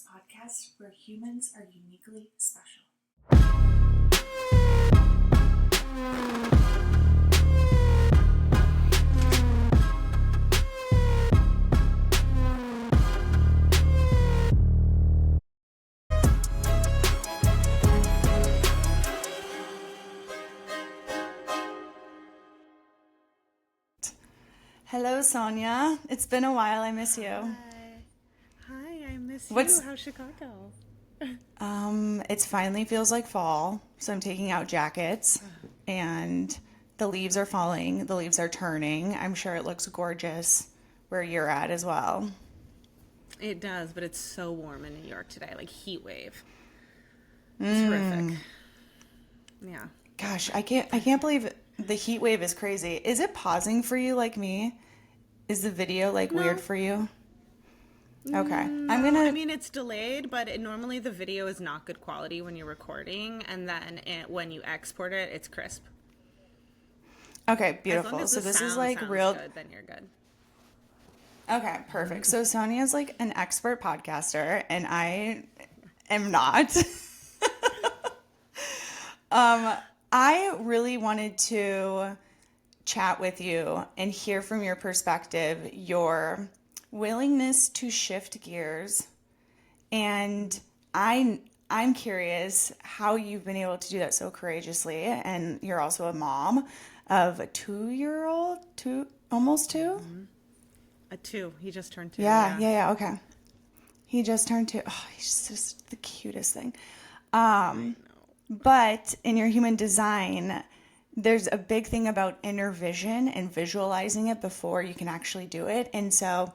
podcast where humans are uniquely special. Hello, Sonia. It's been a while. I miss you. Hi, I miss you. How's Chicago? It finally feels like fall, so I'm taking out jackets, and the leaves are falling. The leaves are turning. I'm sure it looks gorgeous where you're at as well. It does, but it's so warm in New York today, like heat wave. It's horrific. Yeah. Gosh, I can't believe the heat wave is crazy. Is it pausing for you like me? Is the video weird for you? Okay. I mean, it's delayed, but normally the video is not good quality when you're recording, and then when you export it, it's crisp. Okay, beautiful. As long as so the this is sound real good, then you're good. Okay, perfect. So Sonia's an expert podcaster, and I am not. I really wanted to chat with you and hear from your perspective, your willingness to shift gears. And I'm curious how you've been able to do that so courageously. And you're also a mom of a 2-year-old, almost 2? Mm-hmm. A 2. He just turned 2. Yeah. Okay. He just turned 2. Oh, he's just the cutest thing. But in your human design, there's a big thing about inner vision and visualizing it before you can actually do it. And so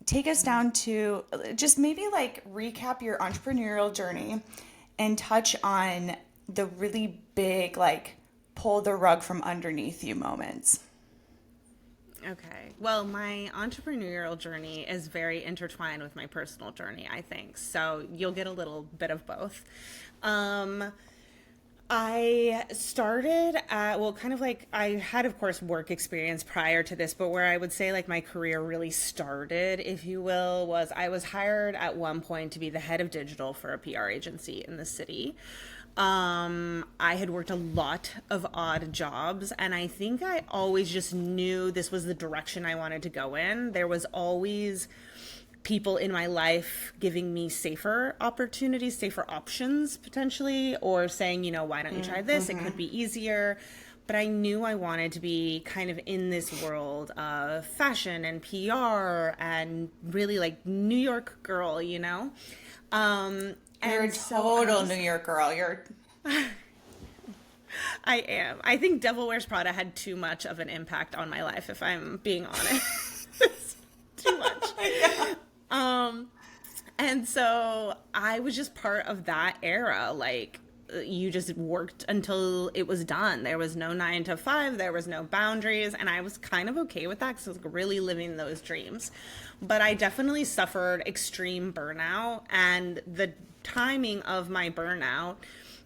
take us down to just maybe recap your entrepreneurial journey and touch on the really big, pull the rug from underneath you moments. Okay. Well, my entrepreneurial journey is very intertwined with my personal journey, I think. So you'll get a little bit of both. I started at, I had, of course, work experience prior to this, but where I would say my career really started, if you will, was I was hired at one point to be the head of digital for a PR agency in the city. I had worked a lot of odd jobs, and I think I always just knew this was the direction I wanted to go in. There was always people in my life giving me safer opportunities, safer options potentially, or saying, why don't you try this? It could be easier. But I knew I wanted to be kind of in this world of fashion and PR and really New York girl, You're a total New York girl. I am. I think Devil Wears Prada had too much of an impact on my life, if I'm being honest. Too much. Yeah. And so I was just part of that era. You just worked until it was done. There was no 9 to 5. There was no boundaries. And I was kind of okay with that because I was really living those dreams. But I definitely suffered extreme burnout. And the timing of my burnout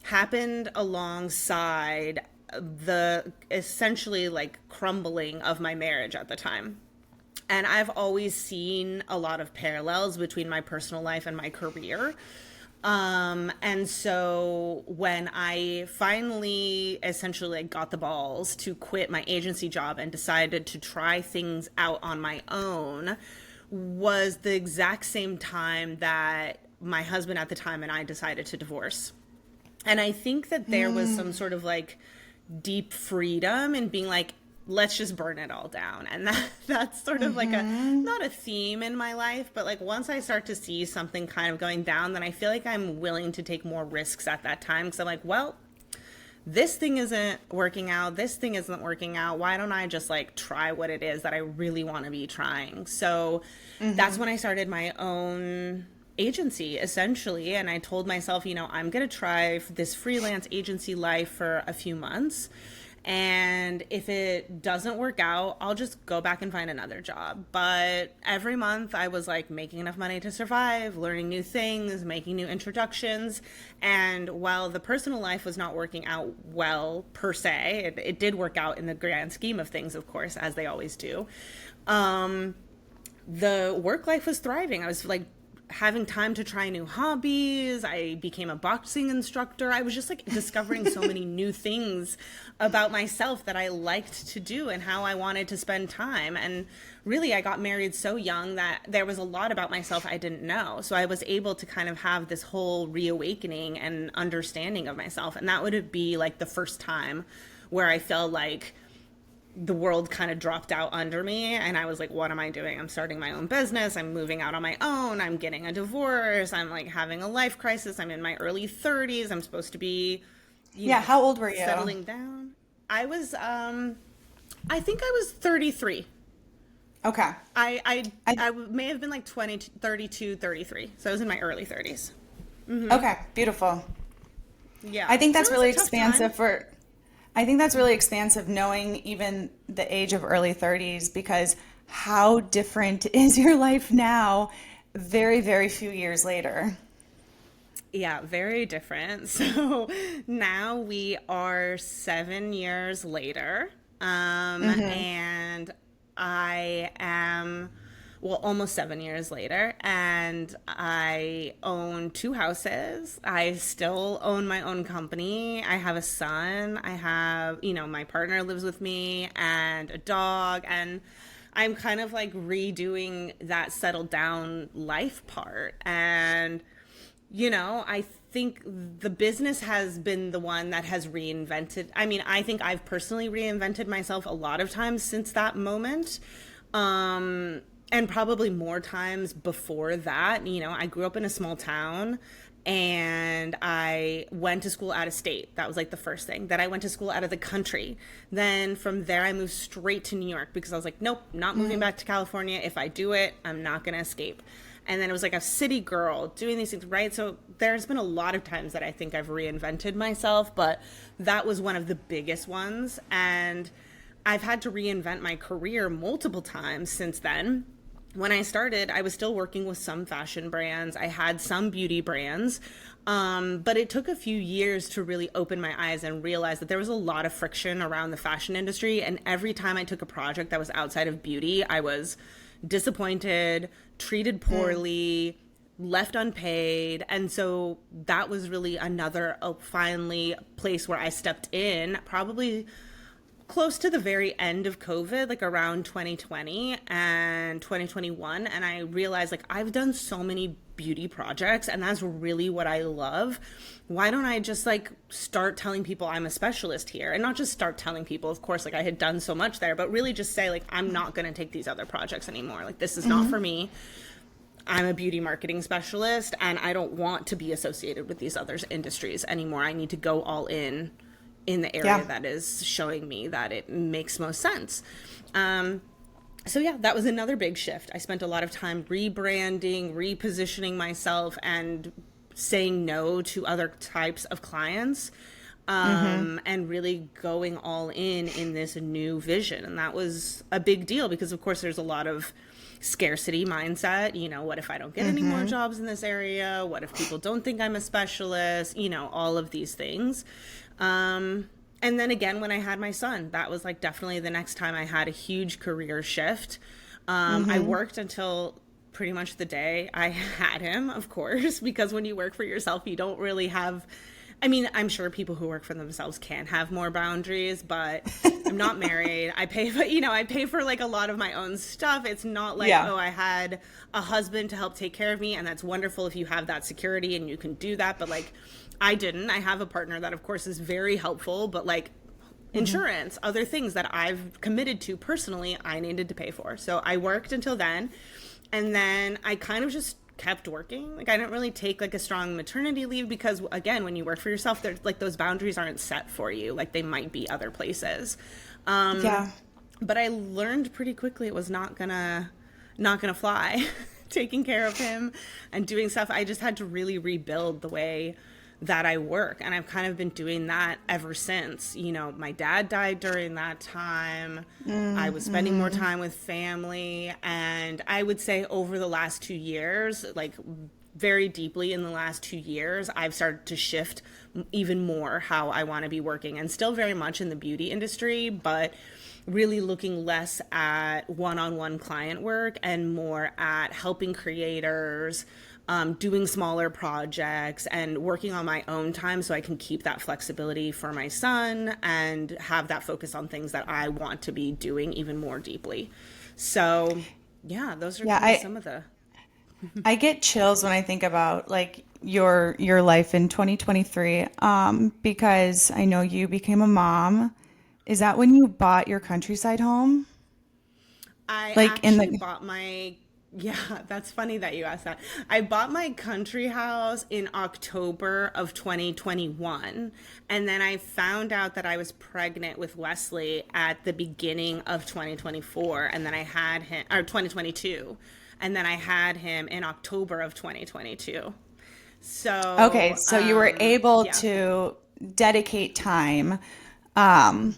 happened alongside the essentially crumbling of my marriage at the time. And I've always seen a lot of parallels between my personal life and my career. And so when I finally essentially got the balls to quit my agency job and decided to try things out on my own, was the exact same time that my husband at the time and I decided to divorce. And I think that there was some sort of deep freedom in being let's just burn it all down. And that's sort of not a theme in my life, but once I start to see something kind of going down, then I feel I'm willing to take more risks at that time. Cause I'm well, this thing isn't working out. This thing isn't working out. Why don't I just try what it is that I really want to be trying? So that's when I started my own agency essentially. And I told myself, I'm going to try this freelance agency life for a few months. And if it doesn't work out, I'll just go back and find another job. But every month I was making enough money to survive, learning new things, making new introductions. And while the personal life was not working out well per se, it did work out in the grand scheme of things, of course, as they always do. The work life was thriving. I was having time to try new hobbies. I became a boxing instructor. I was just like discovering so many new things about myself that I liked to do and how I wanted to spend time. And really, I got married so young that there was a lot about myself I didn't know. So I was able to kind of have this whole reawakening and understanding of myself. And that would be like the first time where I felt like the world kind of dropped out under me, and I was like, what am I doing? I'm starting my own business. I'm moving out on my own. I'm getting a divorce. I'm like having a life crisis. I'm in my early 30s. I'm supposed to be, how old were you? Settling down. I was, I think I was 33. Okay. I may have been like 20, 32, 33. So I was in my early 30s. Mm-hmm. Okay. Beautiful. Yeah. I think that's really expansive knowing even the age of early 30s, because how different is your life now very, very few years later? Yeah, very different. So now we are 7 years later, and I am, well, almost 7 years later, and I own 2 houses. I still own my own company. I have a son. I have, my partner lives with me and a dog, and I'm kind of like redoing that settled down life part. And, I think the business has been the one that has reinvented. I mean, I think I've personally reinvented myself a lot of times since that moment. And probably more times before that. I grew up in a small town, and I went to school out of state. That was like the first thing. Then I went to school out of the country. Then from there, I moved straight to New York because I was like, nope, not moving back to California. If I do it, I'm not going to escape. And then it was like a city girl doing these things, right? So there's been a lot of times that I think I've reinvented myself, but that was one of the biggest ones. And I've had to reinvent my career multiple times since then. When I started, I was still working with some fashion brands. I had some beauty brands, but it took a few years to really open my eyes and realize that there was a lot of friction around the fashion industry. And every time I took a project that was outside of beauty, I was disappointed, treated poorly, left unpaid. And so that was really another finally place where I stepped in, probably close to the very end of COVID, like around 2020 and 2021. And I realized like I've done so many beauty projects and that's really what I love. Why don't I just like start telling people I'm a specialist here, and not just start telling people, of course, like I had done so much there, but really just say like, I'm not going to take these other projects anymore. Like this is not for me. I'm a beauty marketing specialist and I don't want to be associated with these other industries anymore. I need to go all in the area that is showing me that it makes most sense. So yeah, that was another big shift. I spent a lot of time rebranding, repositioning myself, and saying no to other types of clients, and really going all in this new vision. And that was a big deal because of course there's a lot of scarcity mindset. What if I don't get any more jobs in this area? What if people don't think I'm a specialist? All of these things. And then again, when I had my son, that was like definitely the next time I had a huge career shift. I worked until pretty much the day I had him, of course, because when you work for yourself, you don't really have, I mean, I'm sure people who work for themselves can have more boundaries, but I'm not married. I pay for like a lot of my own stuff. It's not like, oh, I had a husband to help take care of me. And that's wonderful if you have that security and you can do that. But like, I didn't. I have a partner that, of course, is very helpful, but like insurance, other things that I've committed to personally, I needed to pay for. So I worked until then. And then I kind of just kept working. Like I didn't really take like a strong maternity leave because again, when you work for yourself, there's like those boundaries aren't set for you. Like they might be other places. But I learned pretty quickly it was not gonna fly. Taking care of him and doing stuff. I just had to really rebuild the way that I work. And I've kind of been doing that ever since. My dad died during that time. I was spending more time with family. And I would say over the last 2 years, like very deeply in the last 2 years, I've started to shift even more how I want to be working, and still very much in the beauty industry, but really looking less at one-on-one client work and more at helping creators, doing smaller projects and working on my own time so I can keep that flexibility for my son and have that focus on things that I want to be doing even more deeply. So yeah, those are kind of some of the... I get chills when I think about like your life in 2023, because I know you became a mom. Is that when you bought your countryside home? I Like in actually the bought my, yeah, that's funny that you asked that. I bought my country house in October of 2021. And then I found out that I was pregnant with Wesley at the beginning of 2024. And then I had him, or 2022. And then I had him in October of 2022. So, Okay, so you were able yeah. to dedicate time. Um,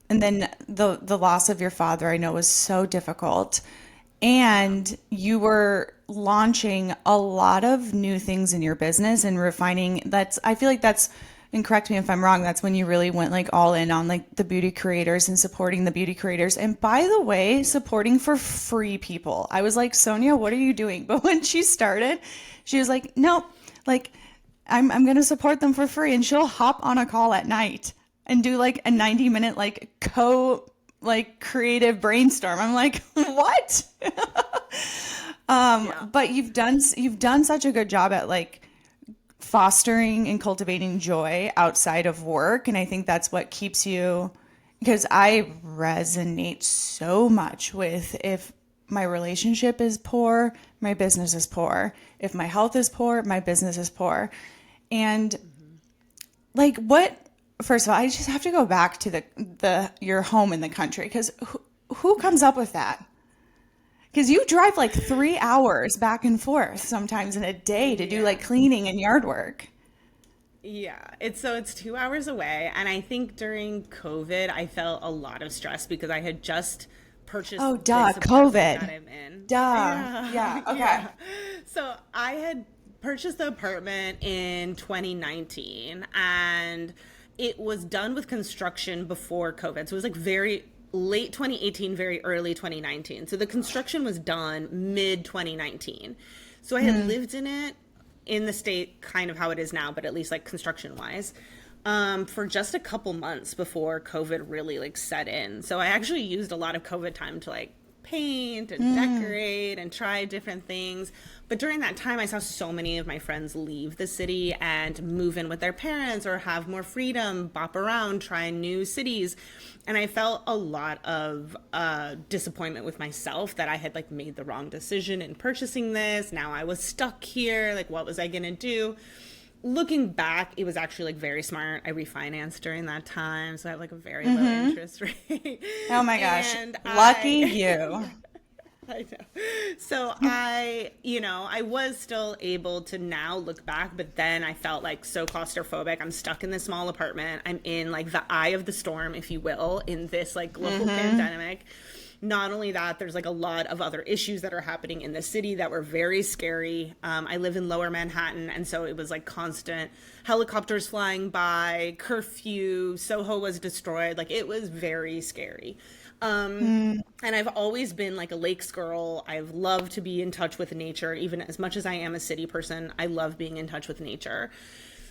and then the loss of your father, I know, was so difficult. And you were launching a lot of new things in your business and refining. I feel like that's, and correct me if I'm wrong, that's when you really went like all in on like the beauty creators and supporting the beauty creators. And by the way, supporting for free people. I was like, Sonia, what are you doing? But when she started, she was like, nope, like I'm going to support them for free. And she'll hop on a call at night and do like a 90-minute like creative brainstorm. I'm like, what? But you've done such a good job at like fostering and cultivating joy outside of work. And I think that's what keeps you, because I resonate so much with, if my relationship is poor, my business is poor. If my health is poor, my business is poor. And like first of all, I just have to go back to your home in the country, because who comes up with that? Because you drive like 3 hours back and forth sometimes in a day to do like cleaning and yard work. Yeah, it's 2 hours away. And I think during COVID, I felt a lot of stress because I had just purchased Oh, this duh, apartment that COVID. I'm in. Duh. Yeah, okay. Yeah. So I had purchased the apartment in 2019 and it was done with construction before COVID. So it was like very late 2018, very early 2019. So the construction was done mid 2019. So I had lived in it in the state kind of how it is now, but at least like construction wise, for just a couple months before COVID really like set in. So I actually used a lot of COVID time to like paint and decorate and try different things. But during that time, I saw so many of my friends leave the city and move in with their parents or have more freedom, bop around, try new cities. And I felt a lot of disappointment with myself that I had like made the wrong decision in purchasing this. Now I was stuck here. Like, what was I going to do? Looking back, it was actually like very smart. I refinanced during that time, so I have like a very low interest rate. Oh my gosh. And Lucky you. I know. So I was still able to now look back, but then I felt like so claustrophobic. I'm stuck in this small apartment. I'm in like the eye of the storm, if you will, in this like global pandemic. Not only that, there's like a lot of other issues that are happening in the city that were very scary. I live in Lower Manhattan, and so it was like constant helicopters flying by, curfew, Soho was destroyed. Like, it was very scary. And I've always been like a lakes girl. I've loved to be in touch with nature. Even as much as I am a city person, I love being in touch with nature.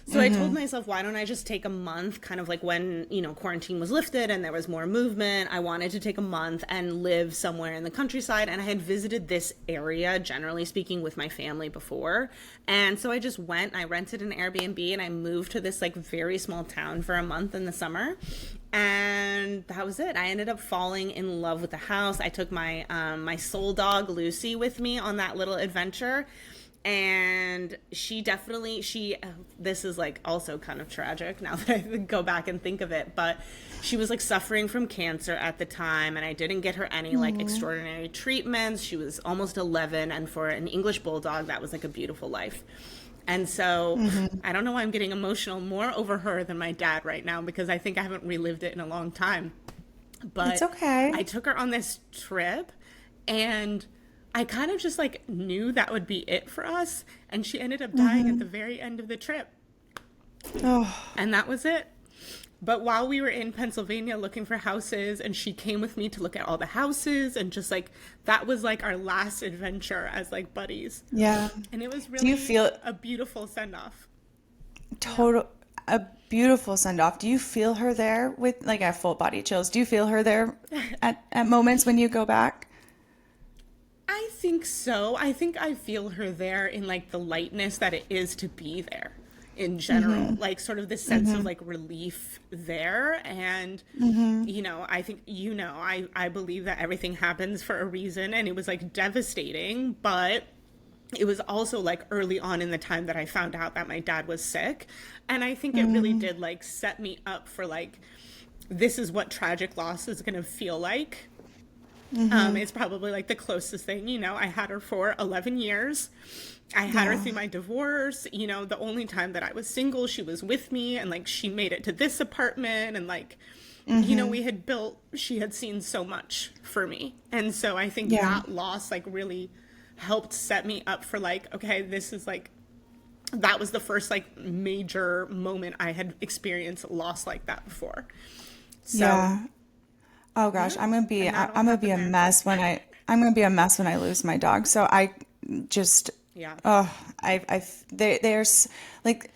So I told myself, why don't I just take a month, kind of like when, quarantine was lifted and there was more movement. I wanted to take a month and live somewhere in the countryside. And I had visited this area, generally speaking, with my family before. And so I just went, I rented an Airbnb and I moved to this like very small town for a month in the summer. And that was it. I ended up falling in love with the house. I took my my soul dog, Lucy, with me on that little adventure. And this is like also kind of tragic now that I go back and think of it, but she was like suffering from cancer at the time and I didn't get her any like extraordinary treatments. She was almost 11, and for an English bulldog, that was like a beautiful life. And so I don't know why I'm getting emotional more over her than my dad right now, because I think I haven't relived it in a long time. But It's okay. I took her on this trip and I kind of just like knew that would be it for us. And she ended up dying at the very end of the trip. Oh. And that was it. But while we were in Pennsylvania looking for houses, and she came with me to look at all the houses, and just like that was like our last adventure as like buddies. Yeah. And it was Do really you feel a beautiful send off. total a beautiful send off? Do you feel her there with like I have full body chills? Do you feel her there at moments when you go back? I think so. I think I feel her there in like the lightness that it is to be there in general, like sort of this sense of like relief there. And, you know, I think, you know, I believe that everything happens for a reason, and it was like devastating, but it was also like early on in the time that I found out that my dad was sick. And I think it really did like set me up for like, this is what tragic loss is going to feel like. It's probably like the closest thing, you know. I had her for 11 years. I had her through my divorce. You know, the only time that I was single, she was with me, and like she made it to this apartment, and like, you know, she had seen so much for me. And so I think that loss like really helped set me up for like, okay, this is like, that was the first like major moment I had experienced loss like that before. So Oh gosh, I'm gonna be a mess when I lose my dog. So I just there's like,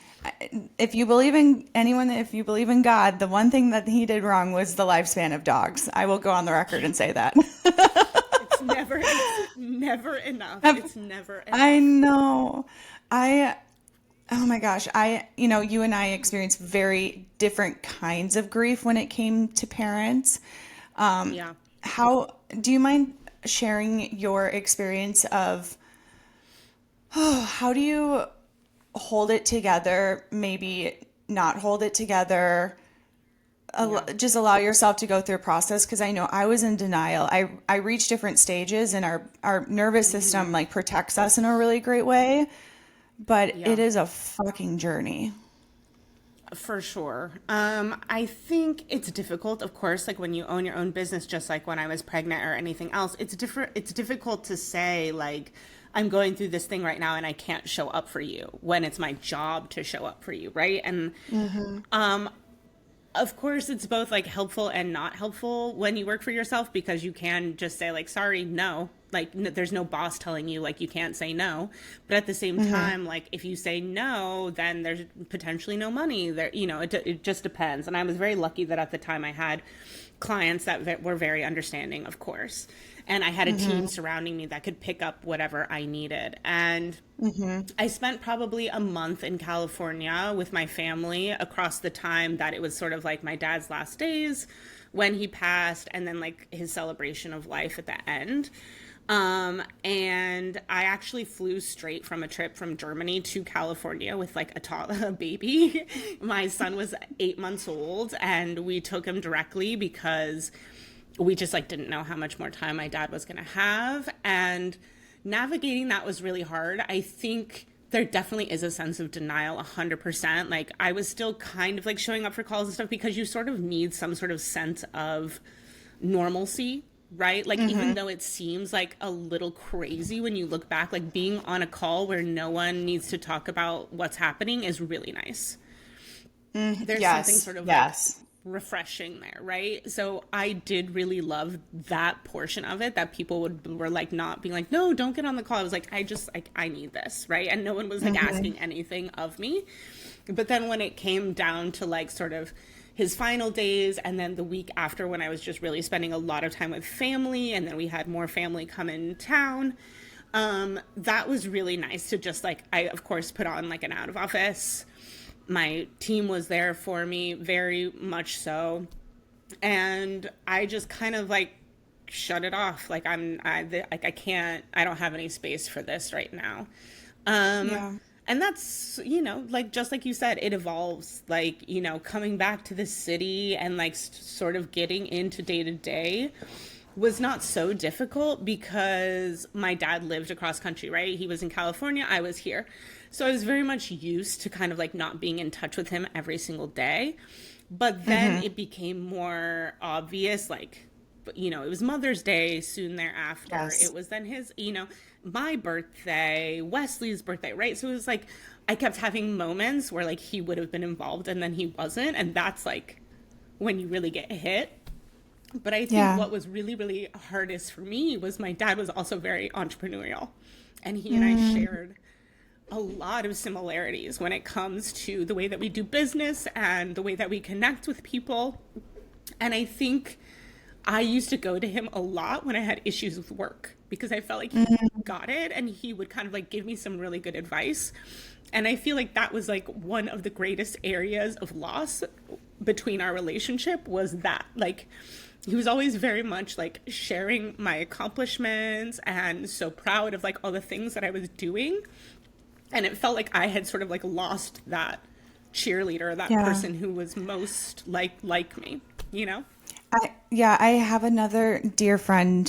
if you believe in God, the one thing that he did wrong was the lifespan of dogs. I will go on the record and say that. It's never enough. It's never enough. I know. Oh my gosh. You know, you and I experienced very different kinds of grief when it came to parents. How do you mind sharing your experience of how do you hold it together, maybe not hold it together, just allow yourself to go through a process? Because I know I was in denial. I reached different stages, and our nervous system like protects us in a really great way, but it is a fucking journey. For sure. I think it's difficult, of course, like when you own your own business, just like when I was pregnant or anything else, it's difficult to say like, I'm going through this thing right now and I can't show up for you when it's my job to show up for you. Right. And, of course, it's both like helpful and not helpful when you work for yourself, because you can just say like, sorry, no, like there's no boss telling you like you can't say no. But at the same time, like if you say no, then there's potentially no money there. You know, it just depends. And I was very lucky that at the time I had clients that were very understanding, of course. And I had a team surrounding me that could pick up whatever I needed. And I spent probably a month in California with my family across the time that it was sort of like my dad's last days when he passed, and then like his celebration of life at the end. And I actually flew straight from a trip from Germany to California with like a baby. My son was 8 months old, and we took him directly because we just like didn't know how much more time my dad was going to have. And navigating that was really hard. I think there definitely is a sense of denial, 100%. Like I was still kind of like showing up for calls and stuff because you sort of need some sort of sense of normalcy, right? Like even though it seems like a little crazy when you look back, like being on a call where no one needs to talk about what's happening is really nice. There's something sort of like refreshing there, right? So I did really love that portion of it, that people were like not being like, no, don't get on the call. I was like, I need this, right? And no one was like asking anything of me. But then when it came down to like sort of his final days, and then the week after when I was just really spending a lot of time with family, and then we had more family come in town, that was really nice to just like, I of course put on like an out of office. My team was there for me, very much so. And I just kind of like shut it off. Like I don't have any space for this right now. And that's, you know, like, just like you said, it evolves, like, you know, coming back to the city and like sort of getting into day to day was not so difficult because my dad lived across country, right? He was in California, I was here. So I was very much used to kind of like not being in touch with him every single day. But then it became more obvious, like, you know, it was Mother's Day soon thereafter. Yes. It was then his, you know, my birthday, Wesley's birthday, right? So it was like, I kept having moments where like he would have been involved and then he wasn't. And that's like when you really get hit. But I think Yeah. what was really, really hardest for me was my dad was also very entrepreneurial. And he and I shared a lot of similarities when it comes to the way that we do business and the way that we connect with people. And I think I used to go to him a lot when I had issues with work because I felt like he got it and he would kind of like give me some really good advice. And I feel like that was like one of the greatest areas of loss between our relationship was that, like, he was always very much like sharing my accomplishments and so proud of like all the things that I was doing. And it felt like I had sort of like lost that cheerleader, that person who was most like me, you know? I have another dear friend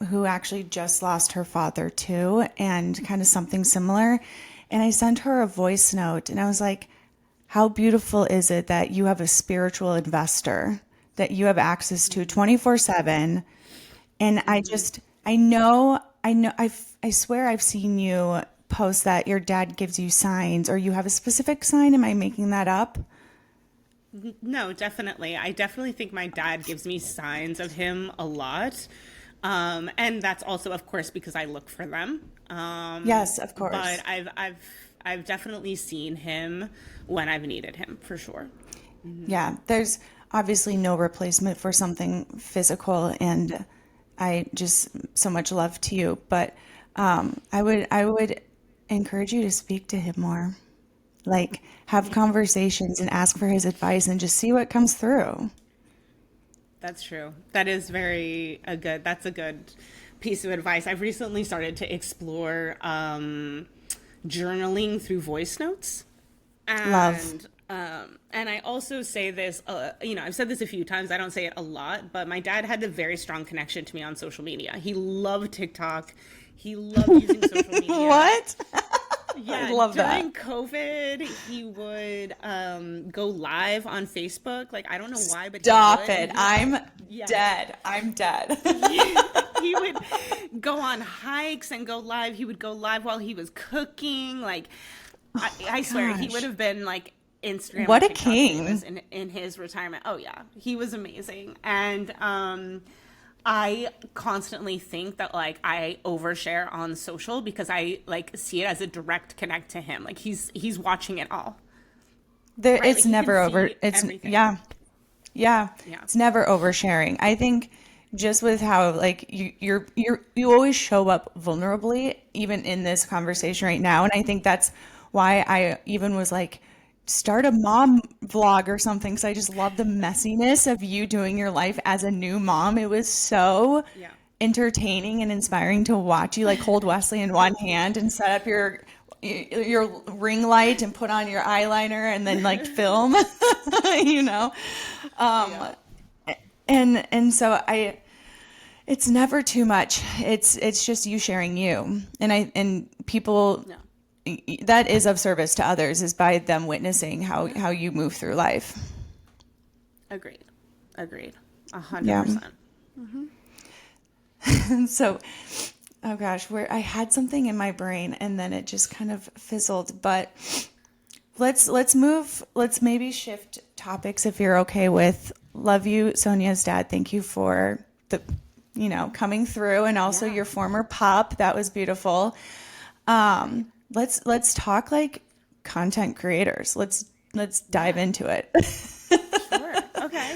who actually just lost her father too, and kind of something similar. And I sent her a voice note and I was like, how beautiful is it that you have a spiritual investor that you have access to 24/7. And I swear I've seen you post that your dad gives you signs or you have a specific sign. Am I making that up? No, definitely. I definitely think my dad gives me signs of him a lot. And that's also, of course, because I look for them. Yes, of course. But I've definitely seen him when I've needed him, for sure. Yeah, there's obviously no replacement for something physical, and I just so much love to you. But I would encourage you to speak to him more, like have conversations and ask for his advice, and just see what comes through. That's true. That's a good piece of advice. I've recently started to explore journaling through voice notes. Love. And I also say this, I've said this a few times. I don't say it a lot, but my dad had a very strong connection to me on social media. He loved TikTok. He loved using social media. What? Yeah, I love that. during COVID, he would go live on Facebook. Like, I don't know why, but Stop he would. it. I'm dead. I'm dead. He would go on hikes and go live. He would go live while he was cooking. Like, I swear, he gosh. would have been like Instagram. What and a TikTok king. famous in his retirement. Oh yeah, he was amazing. And I constantly think that like I overshare on social because I like see it as a direct connect to him. Like he's watching it all. Right? It's Like, he never can over. see It's everything. yeah. It's never oversharing. I think just with how like you always show up vulnerably, even in this conversation right now, and I think that's why I even was like, start a mom vlog or something, because I just love the messiness of you doing your life as a new mom. It was so Yeah. entertaining and inspiring to watch you like hold Wesley in one hand and set up your ring light and put on your eyeliner and then like film, you know. And so it's never too much. It's just you sharing you, and people No. that is of service to others is by them witnessing how you move through life. Agreed. 100%. Yeah. So, oh gosh, where I had something in my brain and then it just kind of fizzled. But let's move. Let's maybe shift topics if you're okay with. Love you, Sonia's dad. Thank you for the, coming through, and also your former pup. That was beautiful. Let's talk like content creators. Let's dive into it. Sure. Okay.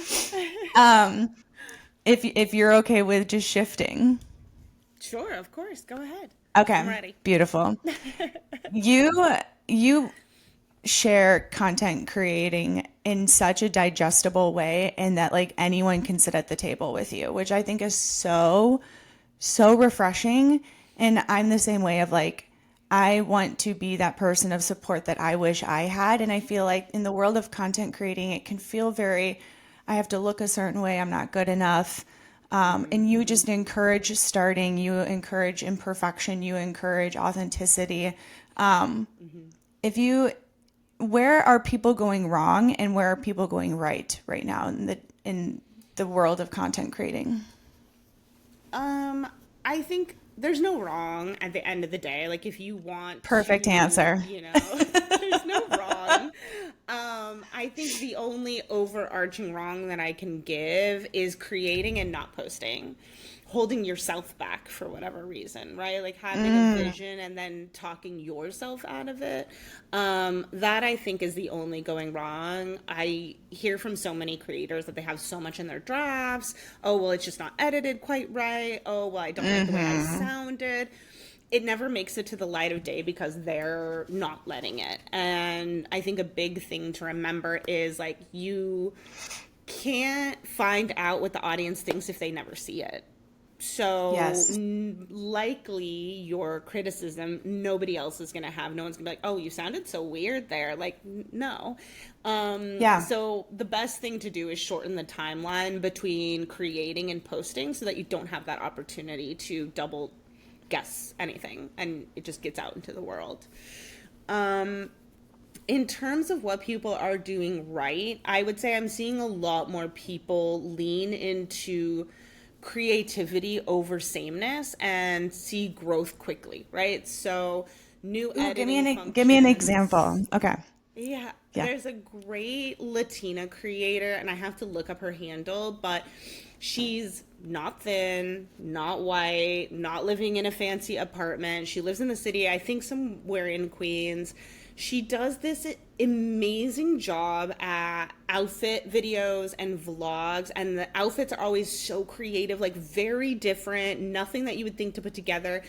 If you're okay with just shifting. Sure, of course. Go ahead. Okay. I'm ready. Beautiful. You share content creating in such a digestible way, and that like anyone can sit at the table with you, which I think is so refreshing. And I'm the same way of like, I want to be that person of support that I wish I had. And I feel like in the world of content creating, it can feel very, I have to look a certain way, I'm not good enough. And you just encourage starting, you encourage imperfection, you encourage authenticity. Where are people going wrong and where are people going right now in the world of content creating? I think there's no wrong at the end of the day. Like if you want Perfect answer. there's no wrong. I I think the only overarching wrong that I can give is creating and not posting, holding yourself back for whatever reason, right? Like having a vision and then talking yourself out of it. That I think is the only going wrong. I hear from so many creators that they have so much in their drafts. Oh, well, it's just not edited quite right. Oh, well, I don't like the way I sounded. It never makes it to the light of day because they're not letting it. And I think a big thing to remember is like you can't find out what the audience thinks if they never see it. So Yes. likely your criticism, nobody else is going to have. No one's going to be like, oh, you sounded so weird there. Like, no. Yeah. So the best thing to do is shorten the timeline between creating and posting so that you don't have that opportunity to double guess anything and it just gets out into the world. In terms of what people are doing right, I would say I'm seeing a lot more people lean into creativity over sameness and see growth quickly, right? So new editing Give me an functions. example. Okay. Yeah, Yeah. there's a great Latina creator, and I have to look up her handle, but she's not thin, not white, not living in a fancy apartment. She lives in the city, I think somewhere in Queens. She does this amazing job at outfit videos and vlogs, and the outfits are always so creative, like very different, nothing that you would think to put together,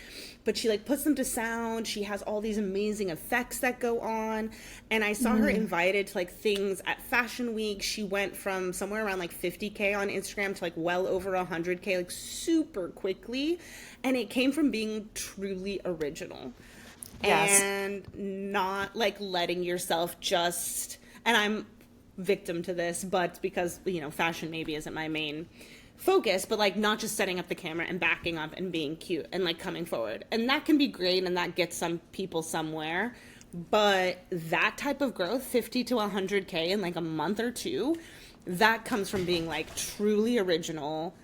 but she like puts them to sound. She has all these amazing effects that go on, and I saw her invited to like things at Fashion Week. She went from somewhere around like 50K on Instagram to like well over 100K, like super quickly, and it came from being truly original. Yes. And not like letting yourself just, and I'm victim to this, but because, you know, fashion maybe isn't my main focus, but like not just setting up the camera and backing up and being cute and like coming forward. And that can be great and that gets some people somewhere. But that type of growth, 50 to 100K in like a month or two, that comes from being like truly original,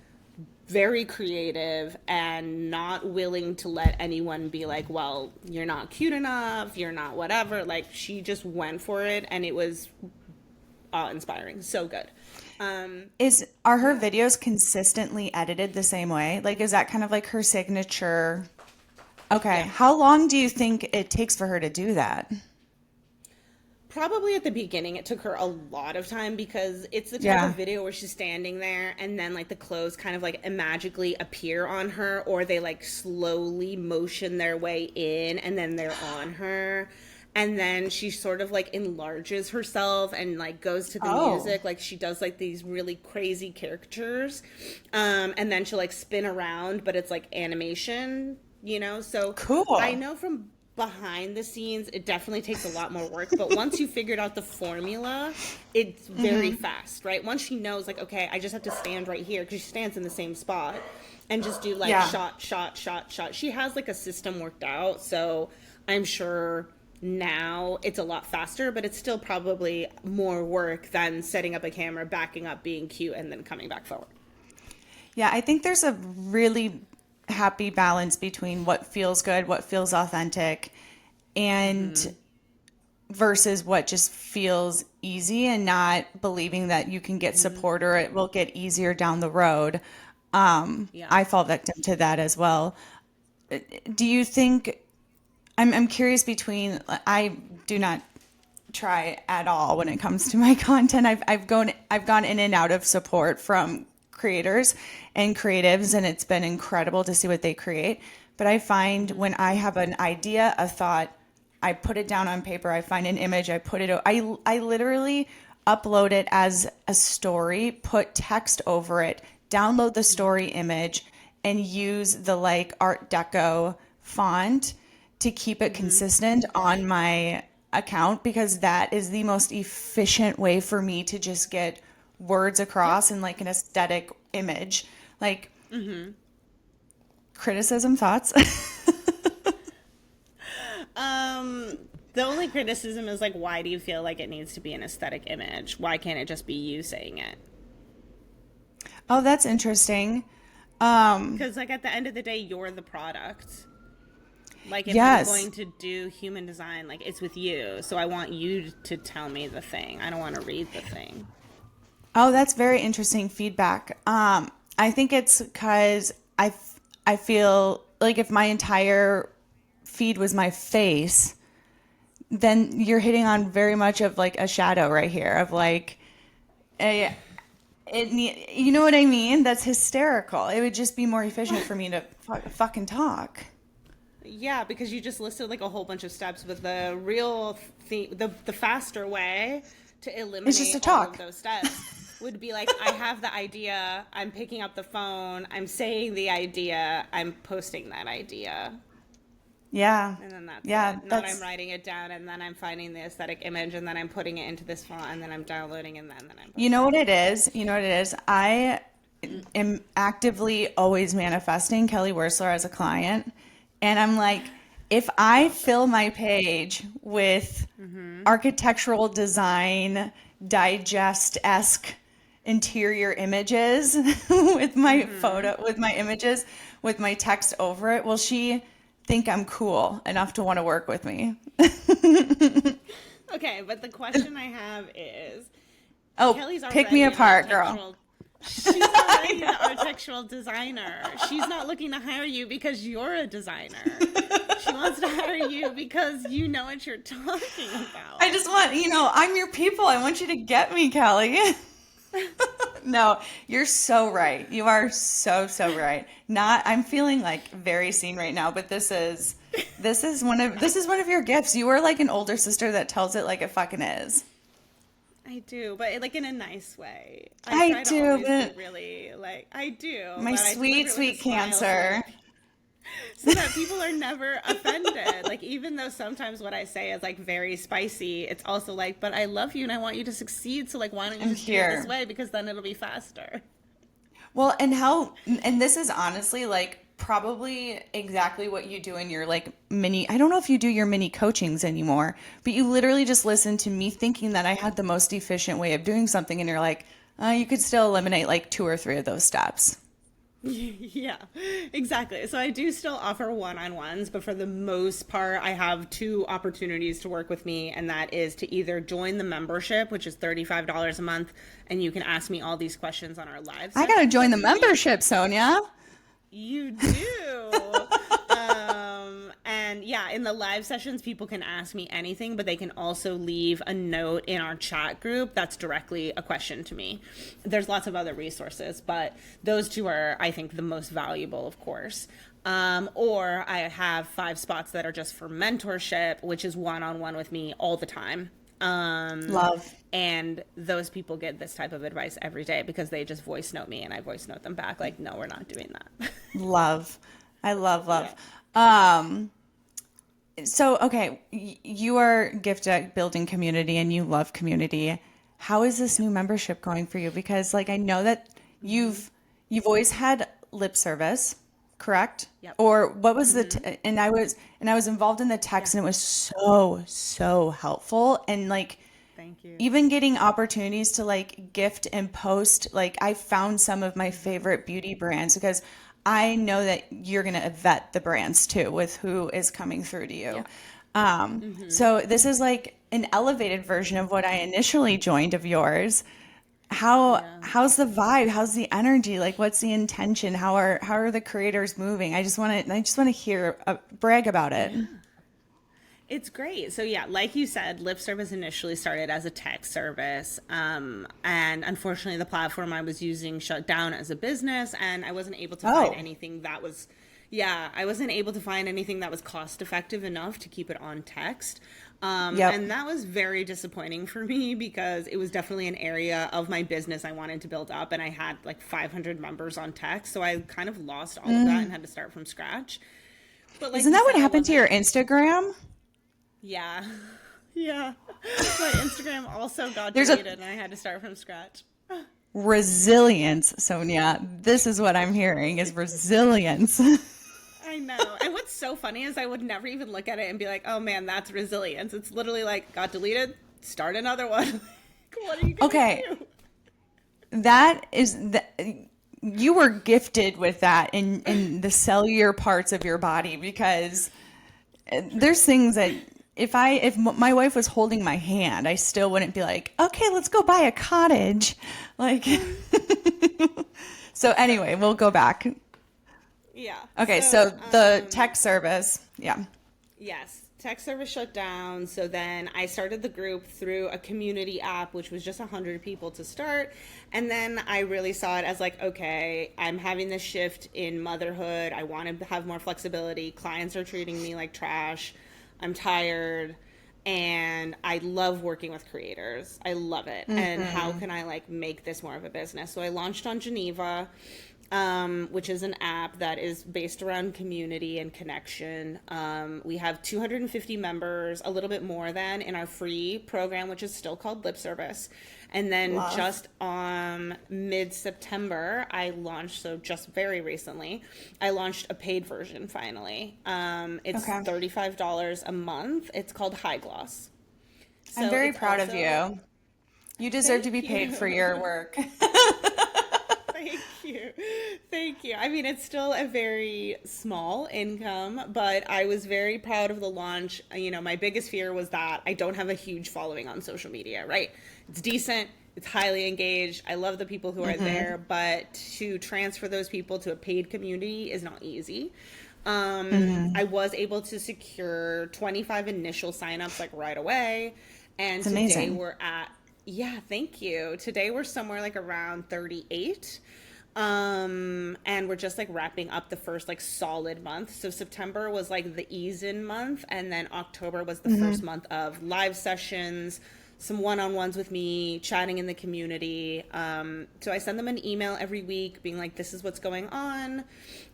very creative, and not willing to let anyone be like, well, you're not cute enough, you're not whatever. Like she just went for it and it was awe-inspiring. So good. Are her videos consistently edited the same way? Like, is that kind of like her signature? Okay. Yeah. How long do you think it takes for her to do that? Probably at the beginning, it took her a lot of time because it's the type Yeah. of video where she's standing there and then like the clothes kind of like magically appear on her, or they like slowly motion their way in and then they're on her. And then she sort of like enlarges herself and like goes to the Oh. music. Like she does like these really crazy caricatures. And then she'll like spin around, but it's like animation, you know? So Cool. I know from behind the scenes it definitely takes a lot more work, but once you figured out the formula, it's very fast, right? Once she knows like, okay, I just have to stand right here, because she stands in the same spot, and just do like Yeah. shot. She has like a system worked out, so I'm sure now it's a lot faster, but it's still probably more work than setting up a camera, backing up, being cute, and then coming back forward. Yeah, I think there's a really happy balance between what feels good, what feels authentic, and versus what just feels easy, and not believing that you can get support or it will get easier down the road. Yeah. I fall victim to that as well. Do you think, I'm curious between, I do not try at all when it comes to my content. I've gone in and out of support from creators and creatives, and it's been incredible to see what they create. But I find when I have an idea, a thought, I put it down on paper, I find an image, I literally upload it as a story, put text over it, download the story image, and use the like Art Deco font to keep it consistent on my account, because that is the most efficient way for me to just get words across in like an aesthetic image. Like, criticism, thoughts? The only criticism is like, why do you feel like it needs to be an aesthetic image? Why can't it just be you saying it? Oh, that's interesting. Because like at the end of the day, you're the product. Like if Yes. I'm going to do human design, like it's with you. So I want you to tell me the thing. I don't want to read the thing. Oh, that's very interesting feedback. I think it's because I feel like if my entire feed was my face, then you're hitting on very much of like a shadow right here of like you know what I mean? That's hysterical. It would just be more efficient for me to fucking talk. Yeah, because you just listed like a whole bunch of steps, but the real the faster way to eliminate It's just to all talk. of those steps would be like, I have the idea, I'm picking up the phone, I'm saying the idea, I'm posting that idea. Yeah. And then that's yeah, it. Not I'm writing it down, and then I'm finding the aesthetic image, and then I'm putting it into this font, and then I'm downloading, and then I'm posting. You know what it is? You know what it is? I am actively always manifesting Kelly Wersler as a client. And I'm like, if I fill my page with architectural design, digest-esque interior images with my with my images, with my text over it, will she think I'm cool enough to want to work with me? Okay, but the question I have is, Oh, Kelly's pick me already an apart, architectural- girl. She's already an architectural designer. She's not looking to hire you because you're a designer. She wants to hire you because you know what you're talking about. I just want, I'm your people. I want you to get me, Kelly. No, you're so right. You are so right. I'm feeling like very seen right now, but this is one of your gifts. You are like an older sister that tells it like it fucking is. I do, but like in a nice way. I try to do, always but- be really like I do. My but I sweet, deliver it with sweet a smile, cancer. so that people are never offended. Like even though sometimes what I say is like very spicy, it's also like, but I love you and I want you to succeed. So like, why don't you just do it this way? Because then it'll be faster. Well, and this is honestly like probably exactly what you do in your like I don't know if you do your mini coachings anymore, but you literally just listen to me thinking that I had the most efficient way of doing something. And you're like, you could still eliminate like 2 or 3 of those steps. Yeah, exactly. So I do still offer one-on-ones, but for the most part, I have 2 opportunities to work with me, and that is to either join the membership, which is $35 a month, and you can ask me all these questions on our live. I gotta join the membership, Sonia. You do. And yeah, in the live sessions, people can ask me anything, but they can also leave a note in our chat group that's directly a question to me. There's lots of other resources, but those 2 are, I think, the most valuable, of course. Or I have 5 spots that are just for mentorship, which is one-on-one with me all the time. Love. And those people get this type of advice every day because they just voice note me and I voice note them back like, no, we're not doing that. Love. I love. Yeah. So, okay, you are gifted at building community and you love community. How is this new membership going for you? Because like, I know that you've always had lip service, correct? Yep. Or what was and I was involved in the text and it was so helpful. And like, Thank you. even getting opportunities to like gift and post, like I found some of my favorite beauty brands because I know that you're going to vet the brands too with who is coming through to you. Yeah. So this is like an elevated version of what I initially joined of yours. How's the vibe? How's the energy? Like, what's the intention? How are the creators moving? I just want to hear brag about it. Yeah. It's great. So yeah, like you said, lip service initially started as a text service. And unfortunately the platform I was using shut down as a business and I wasn't able to find anything that was, I wasn't able to find anything that was cost effective enough to keep it on text. And that was very disappointing for me because it was definitely an area of my business I wanted to build up and I had like 500 members on text. So I kind of lost all of that and had to start from scratch. But like, isn't that what happened to your Instagram? Yeah. My Instagram also got deleted and I had to start from scratch. Resilience, Sonia. This is what I'm hearing is resilience. I know. And what's so funny is I would never even look at it and be like, oh man, that's resilience. It's literally like, got deleted, start another one. What are you going to do? That is you were gifted with that in the cellular parts of your body because there's things that if my wife was holding my hand, I still wouldn't be like, okay, let's go buy a cottage. Like, so anyway, we'll go back. Yeah. Okay, so the tech service, yeah. Yes, tech service shut down. So then I started the group through a community app, which was just 100 people to start. And then I really saw it as like, okay, I'm having this shift in motherhood. I want to have more flexibility. Clients are treating me like trash. I'm tired. And I love working with creators. I love it. And how can I like make this more of a business? So I launched on Geneva, which is an app that is based around community and connection. We have 250 members, a little bit more than in our free program, which is still called Lip Service. And then just on mid-September, I launched, so just very recently, I launched a paid version finally. It's $35 a month. It's called High Gloss. So I'm very proud of you. You deserve to be paid for your work. Thank you. Thank you. I mean, it's still a very small income, but I was very proud of the launch. You know, my biggest fear was that I don't have a huge following on social media, right? It's decent. It's highly engaged. I love the people who are there, but to transfer those people to a paid community is not easy. I was able to secure 25 initial signups like right away. And today amazing. we're at, yeah, thank you. Today we're somewhere like around 38. And we're just like wrapping up the first like solid month. So September was like the ease in month. And then October was the first month of live sessions, some one-on-ones with me, chatting in the community. So I send them an email every week being like, this is what's going on.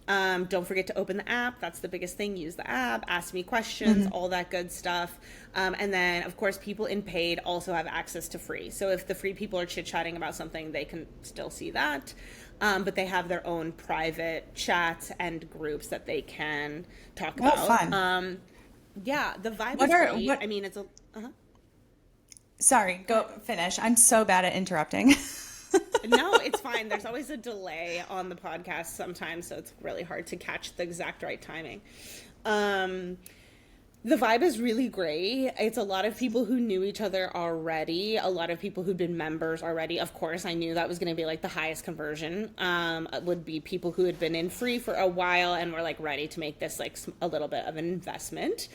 Don't forget to open the app. That's the biggest thing. Use the app, ask me questions, all that good stuff. And then, of course, people in paid also have access to free. So if the free people are chit-chatting about something, they can still see that. But they have their own private chats and groups that they can talk about. Fun. Yeah, the vibe is great. I mean, it's a... Sorry, go finish. I'm so bad at interrupting. No, it's fine. There's always a delay on the podcast sometimes, so it's really hard to catch the exact right timing. The vibe is really great. It's a lot of people who knew each other already, a lot of people who'd been members already. Of course, I knew that was going to be like the highest conversion, would be people who had been in free for a while and were like ready to make this like a little bit of an investment.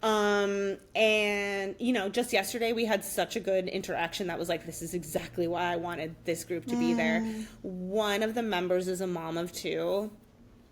And you know, just yesterday we had such a good interaction that was like, this is exactly why I wanted this group to be there. One of the members is a mom of two.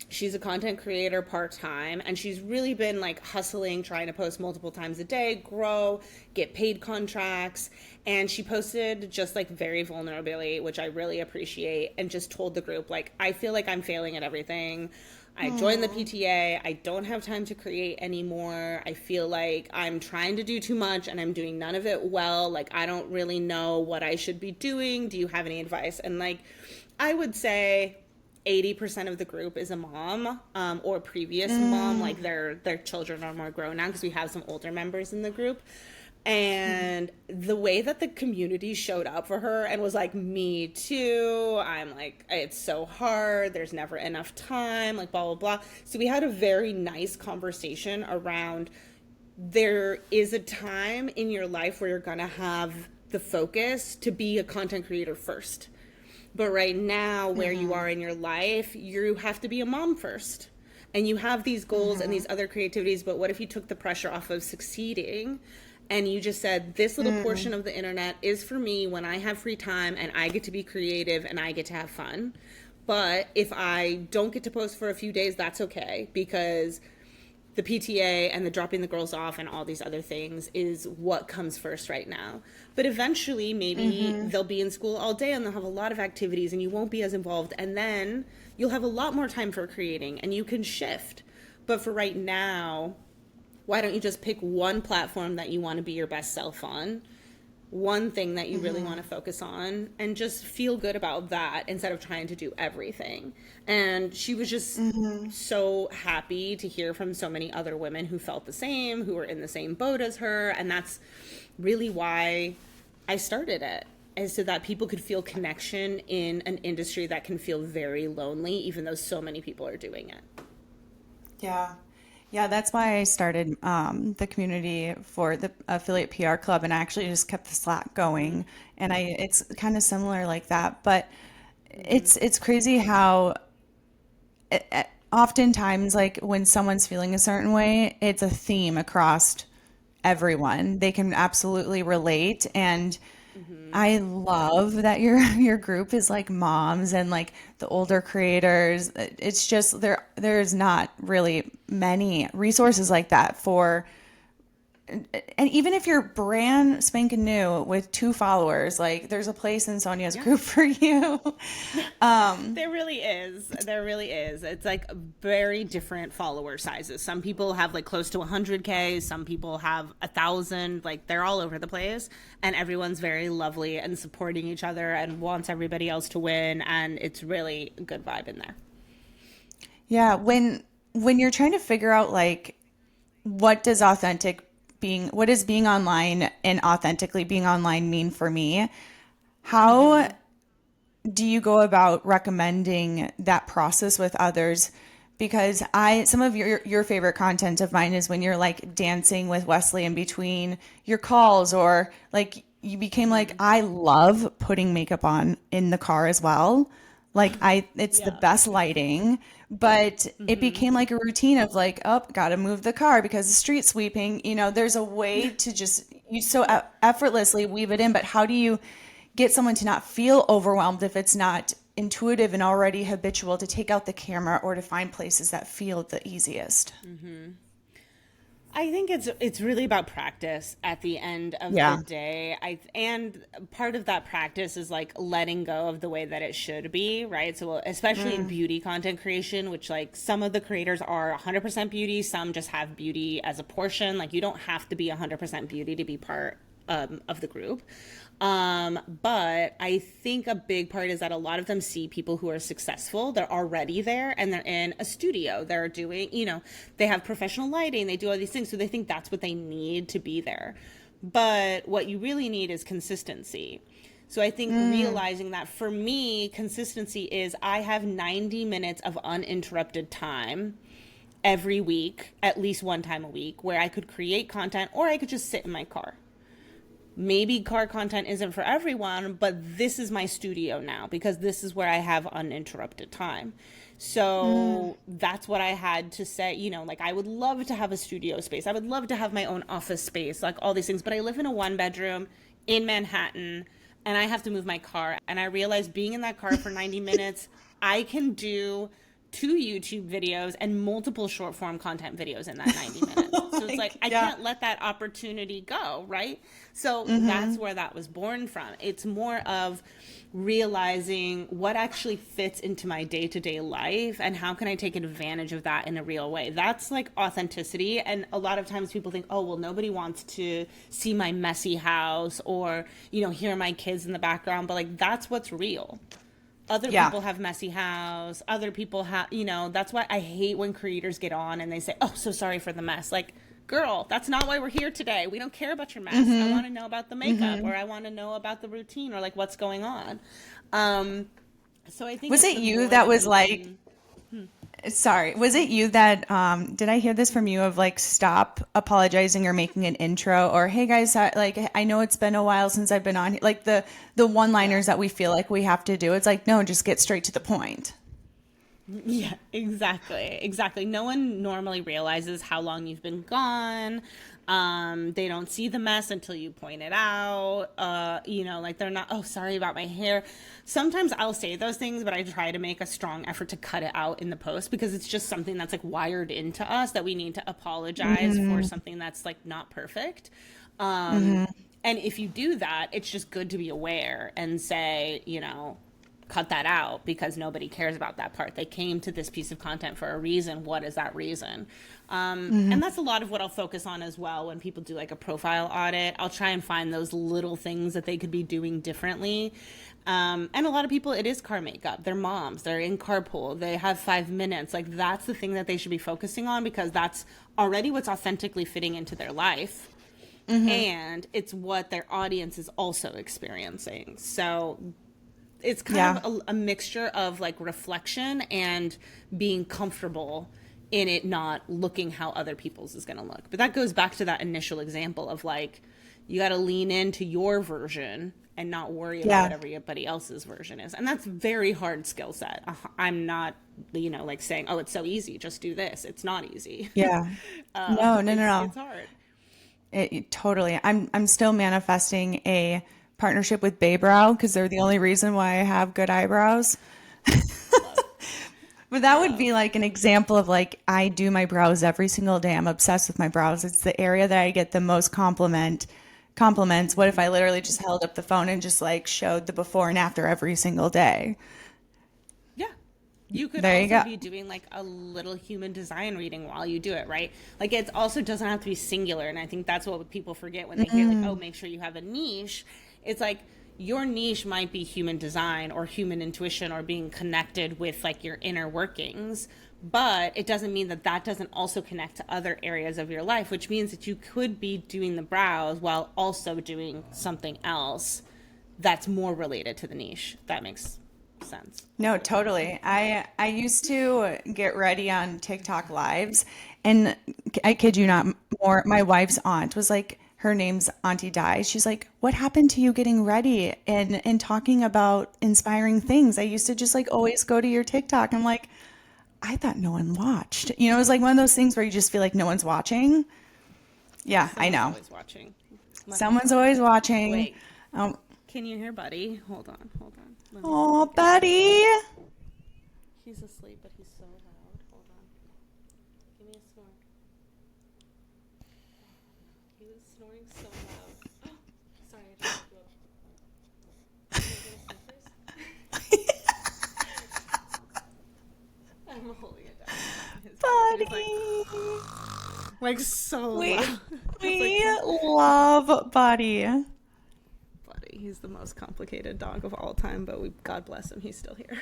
She's a content creator part-time, and she's really been like hustling, trying to post multiple times a day, grow, get paid contracts. And she posted just like very vulnerably, which I really appreciate, and just told the group like, I feel like I'm failing at everything. I joined the PTA. I don't have time to create anymore. I feel like I'm trying to do too much and I'm doing none of it well. Like, I don't really know what I should be doing. Do you have any advice? And like, I would say 80% of the group is a mom, or previous mom. Like their children are more grown now because we have some older members in the group. And the way that the community showed up for her and was like, me too, I'm like, it's so hard, there's never enough time, like blah, blah, blah. So we had a very nice conversation around, there is a time in your life where you're gonna have the focus to be a content creator first. But right now, where you are in your life, you have to be a mom first. And you have these goals and these other creativities, but what if you took the pressure off of succeeding? And you just said, this little portion of the internet is for me when I have free time and I get to be creative and I get to have fun. But if I don't get to post for a few days, that's okay, because the PTA and the dropping the girls off and all these other things is what comes first right now. But eventually, maybe they'll be in school all day and they'll have a lot of activities and you won't be as involved. And then you'll have a lot more time for creating and you can shift. But for right now, why don't you just pick one platform that you want to be your best self on, one thing that you really want to focus on, and just feel good about that instead of trying to do everything. And she was just so happy to hear from so many other women who felt the same, who were in the same boat as her. And that's really why I started it, is so that people could feel connection in an industry that can feel very lonely, even though so many people are doing it. Yeah. Yeah, that's why I started the community for the affiliate PR club, and I actually just kept the Slack going. And it's kind of similar like that, but Mm-hmm. it's crazy how oftentimes, like when someone's feeling a certain way, it's a theme across everyone. They can absolutely relate, and Mm-hmm. I love that your your group is like moms and like the older creators. It's just there's not really many resources like that for, and even if you're brand spanking new with 2 followers, like there's a place in Sonia's Yeah. group for you. There really is. There really is. It's like very different follower sizes. Some people have like close to 100K. Some people have 1,000. Like they're all over the place, and everyone's very lovely and supporting each other and wants everybody else to win. And it's really a good vibe in there. Yeah, when you're trying to figure out like what does being online and authentically being online mean for me? How Mm-hmm. do you go about recommending that process with others? Because some of your favorite content of mine is when you're like dancing with Wesley in between your calls, or like you became like, Mm-hmm. I love putting makeup on in the car as well. Like it's the Yeah. best lighting, but it Mm-hmm. became like a routine of like, oh, gotta move the car because the street sweeping. There's a way to just you so effortlessly weave it in, but how do you get someone to not feel overwhelmed if it's not intuitive and already habitual to take out the camera or to find places that feel the easiest? I think it's really about practice at the end of the Yeah. day. And part of that practice is like letting go of the way that it should be, right? So especially in beauty content creation, which like some of the creators are 100% beauty, some just have beauty as a portion. Like you don't have to be 100% beauty to be part of the group. But I think a big part is that a lot of them see people who are successful. They're already there and they're in a studio. They're doing, they have professional lighting, they do all these things. So they think that's what they need to be there. But what you really need is consistency. So I think realizing that for me, consistency is I have 90 minutes of uninterrupted time every week, at least one time a week, where I could create content or I could just sit in my car. Maybe car content isn't for everyone, but this is my studio now because this is where I have uninterrupted time. So that's what I had to say. Like I would love to have a studio space. I would love to have my own office space, like all these things. But I live in a 1 bedroom in Manhattan and I have to move my car. And I realized being in that car for 90 minutes, I can do 2 YouTube videos and multiple short form content videos in that 90 minutes. So it's like, I Yeah. can't let that opportunity go, right? So that's where that was born from. It's more of realizing what actually fits into my day to day life and how can I take advantage of that in a real way. That's like authenticity. And a lot of times people think, oh, well, nobody wants to see my messy house or, hear my kids in the background. But like, that's what's real. Other Yeah. people have messy house. Other people have, that's why I hate when creators get on and they say, oh, so sorry for the mess. Like, girl, that's not why we're here today. We don't care about your mess. I want to know about the makeup or I want to know about the routine or like what's going on. Um, so I think Was it's it the you more that that was we like, can. sorry, was it you that, did I hear this from you of like, stop apologizing or making an intro, or, hey guys, like, I know it's been a while since I've been on, like the Yeah. one-liners that we feel like we have to do. It's like, no, just get straight to the point. Yeah, exactly. Exactly. No one normally realizes how long you've been gone. They don't see the mess until you point it out. Like they're not, oh, sorry about my hair. Sometimes I'll say those things, but I try to make a strong effort to cut it out in the post because it's just something that's like wired into us that we need to apologize for something that's like not perfect. Um, and if you do that, it's just good to be aware and say, cut that out because nobody cares about that part. They came to this piece of content for a reason. What is that reason? And that's a lot of what I'll focus on as well when people do like a profile audit. I'll try and find those little things that they could be doing differently. And a lot of people, it is car makeup. They're moms. They're in carpool. They have 5 minutes. Like that's the thing that they should be focusing on because that's already what's authentically fitting into their life. And it's what their audience is also experiencing. So it's kind Yeah. of a mixture of like reflection and being comfortable in it not looking how other people's is going to look. But that goes back to that initial example of like, you got to lean into your version and not worry about what everybody else's version is. And that's very hard skill set. I'm not, like saying, oh, it's so easy, just do this. It's not easy. Yeah. No. It's hard. Totally. I'm still manifesting a partnership with Baybrow because they're the only reason why I have good eyebrows. But that would be like an example of like, I do my brows every single day. I'm obsessed with my brows. It's the area that I get the most compliments. What if I literally just held up the phone and just like showed the before and after every single day? Yeah. You could There you also go. be doing like a little human design reading while you do it, right? Like it also doesn't have to be singular. And I think that's what people forget when they hear like, oh, make sure you have a niche. It's like, your niche might be human design or human intuition or being connected with like your inner workings, but it doesn't mean that that doesn't also connect to other areas of your life, which means that you could be doing the brows while also doing something else that's more related to the niche. That makes sense. No, totally. I used to get ready on TikTok lives, and I kid you not, more my wife's aunt was like, her name's Auntie Di. She's like, what happened to you getting ready and talking about inspiring things? I used to just like always go to your TikTok. I'm like, I thought no one watched. It was like one of those things where you just feel like no one's watching. Yeah, I know. Always watching. Someone's always watching. Wait, Um, can you hear Buddy? Hold on. Let me oh, buddy. He's asleep, but he's so loud. Hold on. Give me a snore. He was snoring so loud. Sorry, I just woke up. Can I get a sniffers? I'm holding it down. Buddy. Like so We, loud. we love Buddy. Buddy, he's the most complicated dog of all time, but God bless him, he's still here.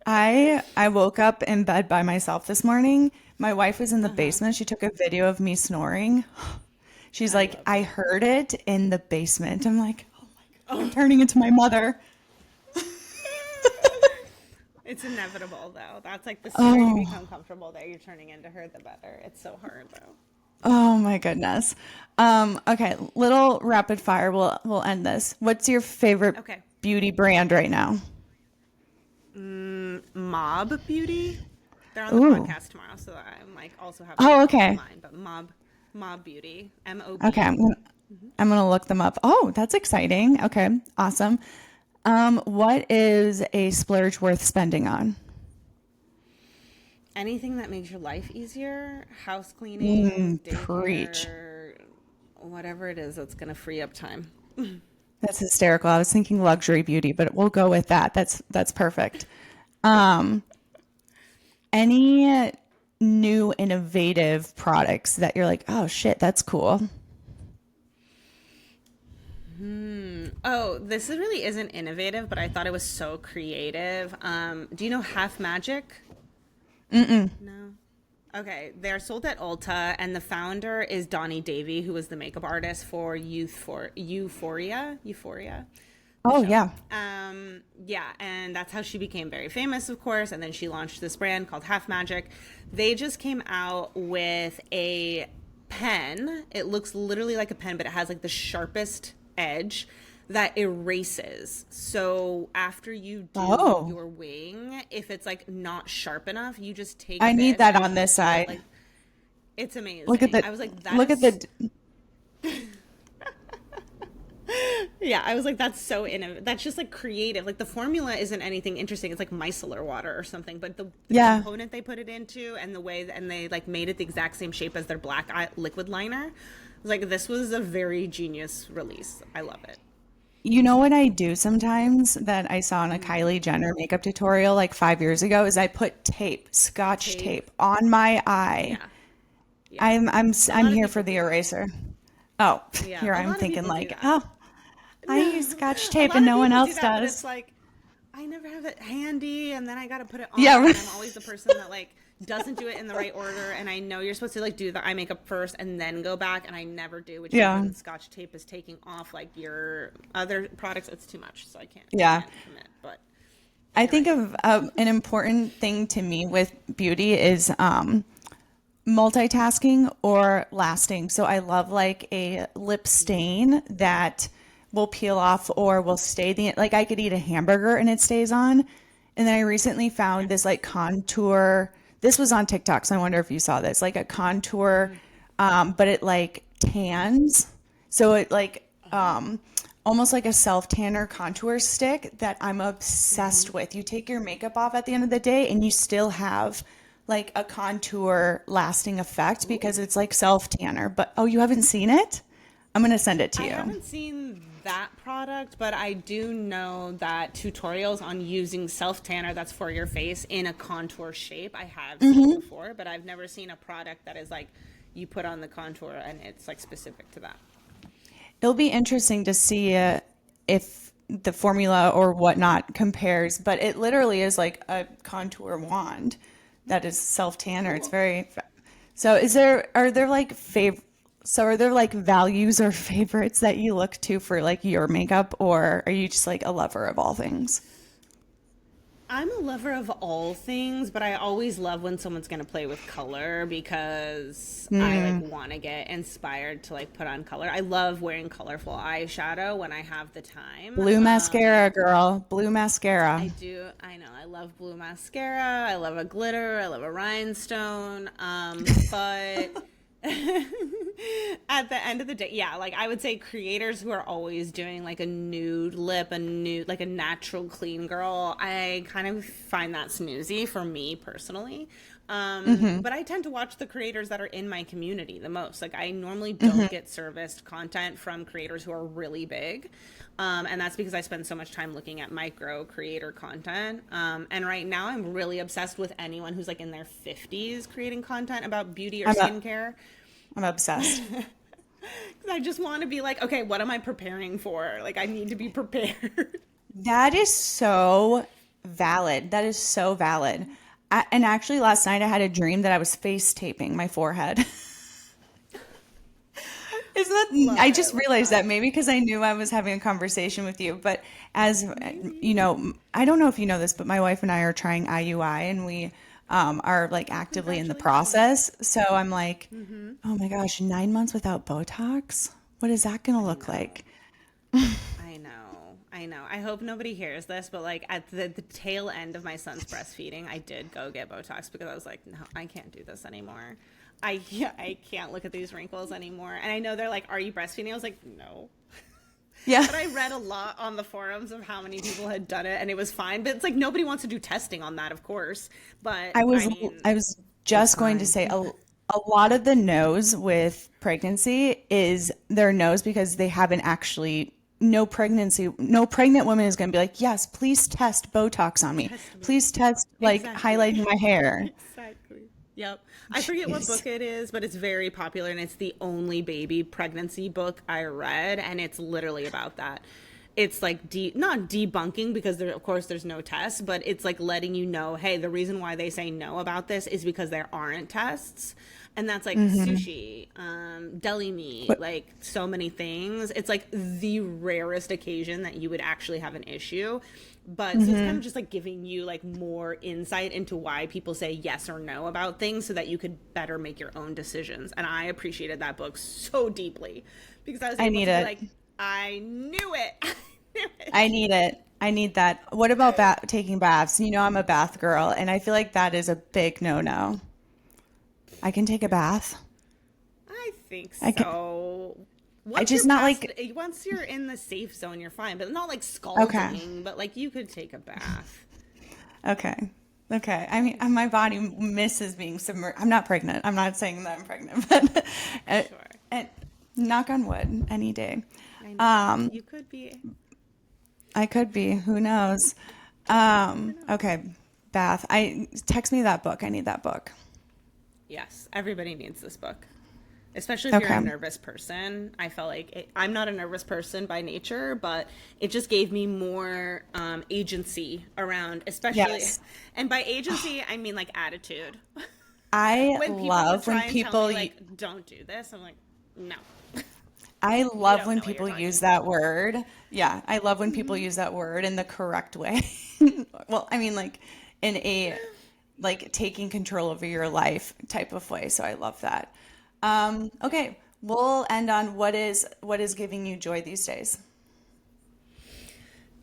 I woke up in bed by myself this morning. My wife was in the basement. She took a video of me snoring. She's like, I heard it in the basement. I'm like, oh my God, I'm turning into my mother. It's inevitable, though. That's like the sooner you become comfortable that you're turning into her, the better. It's so hard, though. Oh my goodness. Okay, little rapid fire. We'll end this. What's your favorite beauty brand right now? Mob Beauty. They're on the podcast tomorrow, so I'm like also have okay. mine, but Mob Beauty, MOB. Okay, I'm gonna look them up. Oh, that's exciting. Okay, awesome. What is a splurge worth spending on? Anything that makes your life easier, house cleaning, Preach. daycare, whatever it is that's gonna free up time. That's hysterical. I was thinking luxury beauty, but we'll go with that. That's perfect. Any new innovative products that you're like, oh shit, that's cool? Oh, this really isn't innovative, but I thought it was so creative. Do you know Half Magic? No. Okay, they're sold at Ulta, and the founder is Donnie Davy, who was the makeup artist for Euphoria. Oh, yeah. Yeah, and that's how she became very famous, of course, and then she launched this brand called Half Magic. They just came out with a pen. It looks literally like a pen, but it has like the sharpest edge that erases. So after you do your wing, if it's like not sharp enough, you just take I need that on this side. Like, it's amazing. Look at the, I was like, yeah, I was like, that's so innovative. That's just like creative. Like the formula isn't anything interesting. It's like micellar water or something, but the component they put it into and the way and they like made it the exact same shape as their black liquid liner. I was like, this was a very genius release. I love it. You know what I do sometimes that I saw in a Kylie Jenner makeup tutorial like 5 years ago is I put scotch tape on my eye. Yeah. I'm here for the eraser. Oh, here I'm thinking like, I use scotch tape and no one else does. It's like, I never have it handy, and then I got to put it on. Yeah, and I'm always the person that like doesn't do it in the right order, and I know you're supposed to like do the eye makeup first and then go back, and I never do, which is when scotch tape is taking off like your other products. It's too much, so I can't commit, but I think of an important thing to me with beauty is multitasking or lasting. So I love like a lip stain that will peel off or will stay like I could eat a hamburger and it stays on. And then I recently found this like contour. This was on TikTok, so I wonder if you saw this, like a contour, but it like tans. So it like almost like a self tanner contour stick that I'm obsessed with. You take your makeup off at the end of the day and you still have like a contour lasting effect because it's like self tanner. But oh, you haven't seen it? I'm gonna send it to I you. haven't seen that product, but I do know that tutorials on using self tanner that's for your face in a contour shape I have seen before, but I've never seen a product that is like you put on the contour and it's like specific to that. It'll be interesting to see if the formula or whatnot compares, but it literally is like a contour wand that is self tanner. It's very so. Are there like are there like values or favorites that you look to for like your makeup, or are you just like a lover of all things? I'm a lover of all things, but I always love when someone's going to play with color because I like want to get inspired to like put on color. I love wearing colorful eyeshadow when I have the time. Blue mascara, girl. Blue mascara. I do. I know. I love blue mascara. I love a glitter. I love a rhinestone. But at the end of the day, yeah, like I would say creators who are always doing like a nude lip, like a natural clean girl, I kind of find that snoozy for me personally. But I tend to watch the creators that are in my community the most. Like I normally don't get serviced content from creators who are really big. And that's because I spend so much time looking at micro creator content. And right now I'm really obsessed with anyone who's like in their 50s creating content about beauty or skincare. I'm obsessed. I just want to be like, okay, what am I preparing for? Like I need to be prepared. That is so valid. That is so valid. And actually last night I had a dream that I was face taping my forehead. Isn't that, I just realized that maybe because I knew I was having a conversation with you, but as you know, I don't know if you know this, but my wife and I are trying IUI and we are like actively in the process. So I'm like, oh my gosh, 9 months without Botox? What is that going to look like? I know. I hope nobody hears this, but like at the tail end of my son's breastfeeding, I did go get Botox because I was like, no, I can't do this anymore. I can't look at these wrinkles anymore. And I know they're like, are you breastfeeding? I was like, no. Yeah. But I read a lot on the forums of how many people had done it and it was fine. But it's like nobody wants to do testing on that, of course. But I was just going to say a lot of the no's with pregnancy is their no's because they haven't actually no pregnant woman is going to be like, yes, please test Botox on me. Please test like highlighting my hair. Exactly. Yep. I forget what book it is, but it's very popular and it's the only baby pregnancy book I read. And it's literally about that. It's like not debunking because of course there's no tests, but it's like letting you know, hey, the reason why they say no about this is because there aren't tests. And that's like sushi, deli meat, like so many things. It's like the rarest occasion that you would actually have an issue. But so it's kind of just like giving you like more insight into why people say yes or no about things so that you could better make your own decisions. And I appreciated that book so deeply because I was able to be like, I knew it. I need it. I need that. What about taking baths? You know, I'm a bath girl and I feel like that is a big no-no. I can take a bath. I think so. I just not like once you're in the safe zone, you're fine, but not like scalding. Okay. But like you could take a bath. Okay. I mean, my body misses being submerged. I'm not pregnant. I'm not saying that I'm pregnant, but sure. Knock on wood, any day. I know. You could be. I could be. Who knows? Okay. Bath. Text me that book. I need that book. Yes, everybody needs this book, especially if you're a nervous person. I felt like I'm not a nervous person by nature, but it just gave me more agency around, especially, and by agency, I mean like attitude. I love when people like, don't do this. I'm like, no. I You love don't when know what you're people talking use about. that word. Yeah, I love when people use that word in the correct way. Well, I mean, like in a like taking control over your life type of way. So I love that. Okay, we'll end on what is giving you joy these days.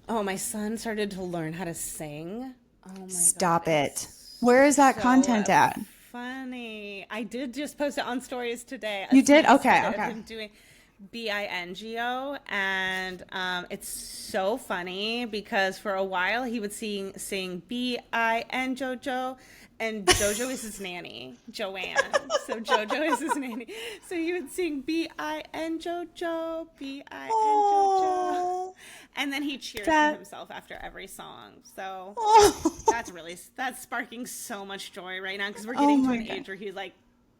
Oh, my son started to learn how to sing. Oh my God, Stop it. it's Where is that so content at? funny. I did just post it on stories today. A You did? snippet Okay, of okay. him doing bingo, and it's so funny because for a while he would sing bin Jojo, and Jojo is his nanny, Joanne. So Jojo is his nanny. So he would sing bin Jojo, bin Jojo, Oh, and then he cheers to that. himself after every song. So Oh, that's sparking so much joy right now because we're oh getting to my an God. age where he's like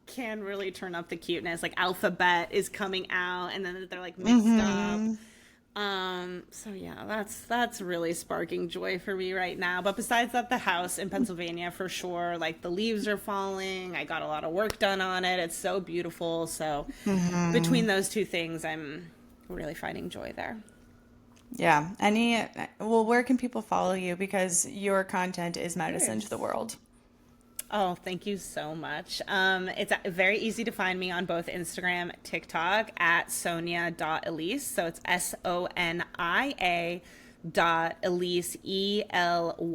can really turn up the cuteness. Like alphabet is coming out, and then they're like mixed up. So yeah, that's really sparking joy for me right now. But besides that, the house in Pennsylvania for sure. Like the leaves are falling. I got a lot of work done on it. It's so beautiful. So between those two things, I'm really finding joy there. Yeah. Well, where can people follow you? Because your content is medicine to the world. Oh, thank you so much. It's very easzy to find me on both Instagram, TikTok at Sonia.Elyss. So it's Sonia .Elyss,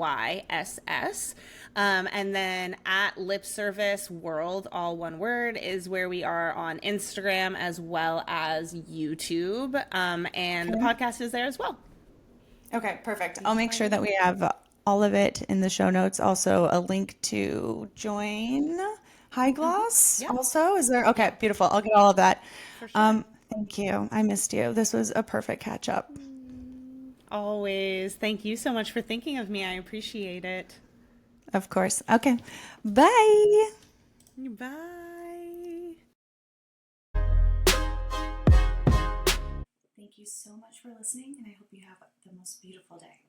ELYSS. And then at Lip Service World, all one word, is where we are on Instagram as well as YouTube. And the podcast is there as well. Okay, perfect. I'll make sure that we have all of it in the show notes. Also, a link to join High Gloss. Yeah, Also, is there? Okay, beautiful. I'll get all of that. for sure. Thank you. I missed you. This was a perfect catch up. Always. Thank you so much for thinking of me. I appreciate it. Of course. Okay. Bye. Bye. Thank you so much for listening, and I hope you have the most beautiful day.